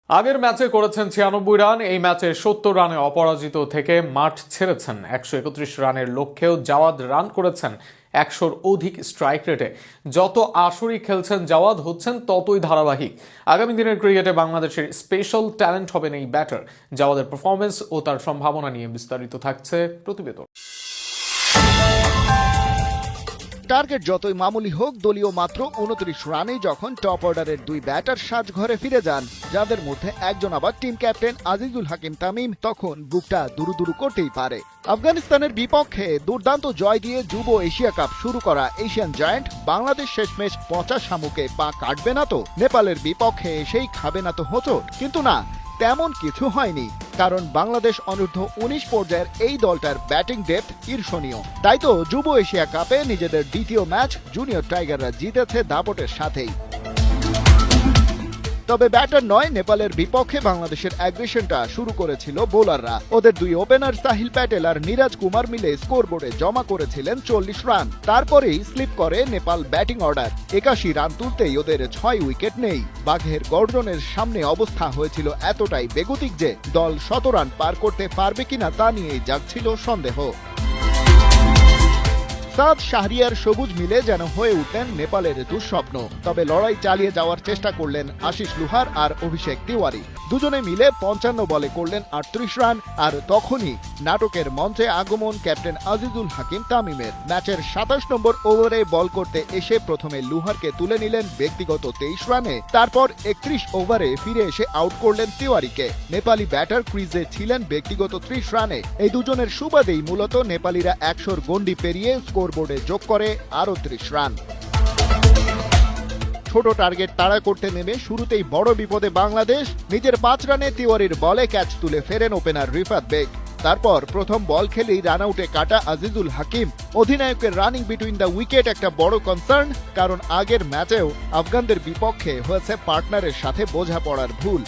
আগের ম্যাচে করেছেন 96 রান। এই ম্যাচে 70 রানে অপরাজিত থেকে মাঠ ছেড়েছেন। 131 রানের লক্ষ্যেও জাওয়াদ রান করেছেন 100-র অধিক স্ট্রাইক রেটে। যত আসরই খেলছেন জাওয়াদ হচ্ছেন ততই ধারাবাহিক। আগামী দিনের ক্রিকেটে বাংলাদেশের স্পেশাল ট্যালেন্ট হবেন এই ব্যাটার। জাওয়াদের পারফরমেন্স ও তার সম্ভাবনা নিয়ে বিস্তারিত থাকছে প্রতিবেদন। টার্গেট যতই মামুলি হোক, দলীয় মাত্র 29 রানেই যখন টপ অর্ডারের দুই ব্যাটার সাজঘরে ফিরে যান, যাদের মধ্যে একজন আবার টিম ক্যাপ্টেন আজিজুল হাকিম তামিম, তখন বুকটা দুরু করতেই পারে। আফগানিস্তানের বিপক্ষে দুর্দান্ত জয় দিয়ে যুব এশিয়া কাপ শুরু করা এশিয়ান জায়ান্ট বাংলাদেশ শেষমেশ পচা শামুকে পা কাটবে না তো, নেপালের বিপক্ষে এসেই খাবে না তো হোঁচট। কিন্তু না, তেমন কিছু হয়নি, কারণ বাংলাদেশ অনূর্ধ্ব 19 পর্যায়ের এই দলটার ব্যাটিং ডেপথ ঈর্ষণীয়। তাই তো যুব এশিয়া কাপে নিজেদের দ্বিতীয় ম্যাচ জুনিয়র টাইগাররা জিতেছে দাপটের সাথেই। তবে ব্যাটার নয়, নেপালের বিপক্ষে বাংলাদেশের অ্যাগ্রেশনটা শুরু করেছিল বোলাররা। ওদের দুই ওপেনার সাহিল প্যাটেল আর নিরাজ কুমার মিলে স্কোরবোর্ডে জমা করেছিলেন 40 রান। তারপরেই স্লিপ করে নেপাল ব্যাটিং অর্ডার। 81 রান তুলতেই ওদের 6 উইকেট নেই। বাঘের গর্জনের সামনে অবস্থা হয়েছিল এতটাই বেগতিক যে দল 100 রান পার করতে পারবে কিনা তা নিয়েই জাগছিল সন্দেহ। সাদ শাহরিয়ার সবুজ মিলে যেন হয়ে উঠলেন নেপালের দুঃস্বপ্ন। তবে লড়াই চালিয়ে যাওয়ার চেষ্টা করলেন আশিস লুহার আর অভিষেক তিওয়ারি। দুজনে মিলে 55 বলে করলেন 38 রান। আর তখনই নাটকের মঞ্চে আগমন ক্যাপ্টেন আজিজুল হাকিম তামিমের। ম্যাচের 27 নম্বর ওভারে বল করতে এসে প্রথমে লুহারকে তুলে নিলেন ব্যক্তিগত 23 রানে। তারপর 31 ওভারে ফিরে এসে আউট করলেন তিওয়ারিকে। নেপালি ব্যাটার ক্রিজে ছিলেন ব্যক্তিগত 30 রানে। এই দুজনের সুবাদেই মূলত নেপালিরা 100-র গন্ডি পেরিয়ে স্কোরবোর্ডে যোগ করে আরও 30 রান। ছোট টার্গেট তাড়া করতে নেমে শুরুতেই বড় বিপদে বাংলাদেশ। নিজের 5 রানে তিওয়ারির বলে ক্যাচ তুলে ফেরেন ওপেনার রিফাত বেগ। তারপর প্রথম বল খেলেই রান আউটে কাটা আজিজুল হাকিম। অধিনায়কের রানিং বিটুইন দ্য উইকেট একটা বড় কনসার্ন, কারণ আগের ম্যাচেও আফগানদের বিপক্ষে হয়েছে পার্টনারের সাথে বোঝাপড়ার ভুল।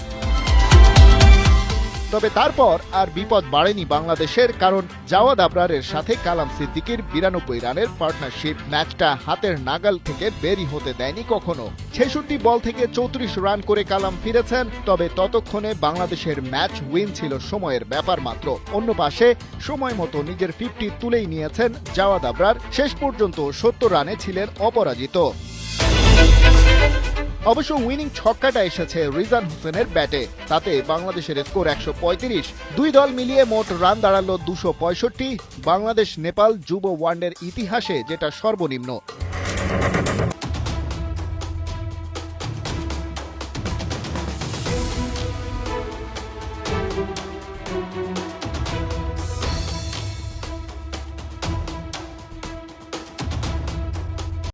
তবে তারপর আর বিপদ বাড়েনি বাংলাদেশের, কারণ জাওয়াদ আবরারের সাথে কালাম সিদ্দিকীর 92 রানের পার্টনারশিপ ম্যাচটা হাতের নাগাল থেকে বেরি হতে দেয়নি কখনো। 66 বল থেকে 34 রান করে কালাম ফিরেছেন। তবে ততক্ষণে বাংলাদেশের ম্যাচ উইন ছিল সময়ের ব্যাপার মাত্র। অন্য পাশে সময় মতো নিজের 50 তুলেই নিয়েছেন জাওয়াদ আবরার। শেষ পর্যন্ত 70 রানে ছিলেন অপরাজিত। অবশ্য উইনিং ছক্কাটা এসেছে রিজান হোসেনের ব্যাটে। তাতে বাংলাদেশের স্কোর 135। দুই দল মিলিয়ে মোট রান দাঁড়ালো 265। বাংলাদেশ নেপাল যুব ওয়ানডের ইতিহাসে যেটা সর্বনিম্ন।